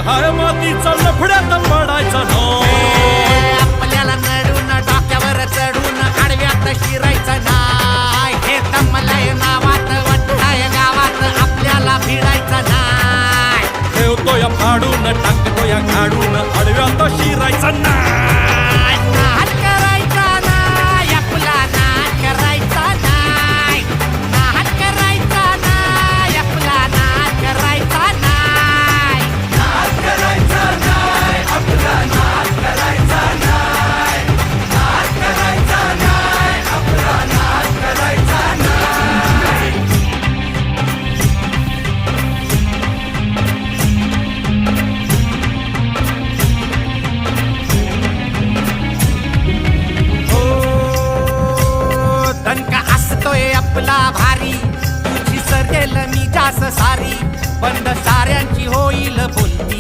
हाय मातीचा लफड्यात पडायचा नाही. आपल्याला नडून डोक्यावर चढून आडव्यात शिरायचं नाही. हे दमलय नावात वट्टाय गावात आपल्याला भिडायचं नाही. ठेवतो या फाडून टाकतो या काढून आडव्यात शिरायचा नाही. नाद करायचा नाही आपला, नाद करायचा नाही. नाद करायचा नाही आपला, नाद करायचा नाही. नाद करायचा नाही आपला, नाद करायचा नाही. नाद करायचा नाही आपला, नाद करायचा नाही. दणका असतोय आपला भारी, तुझी सरेल मी जास सारी. बंद साऱ्यांची होईल बोलती,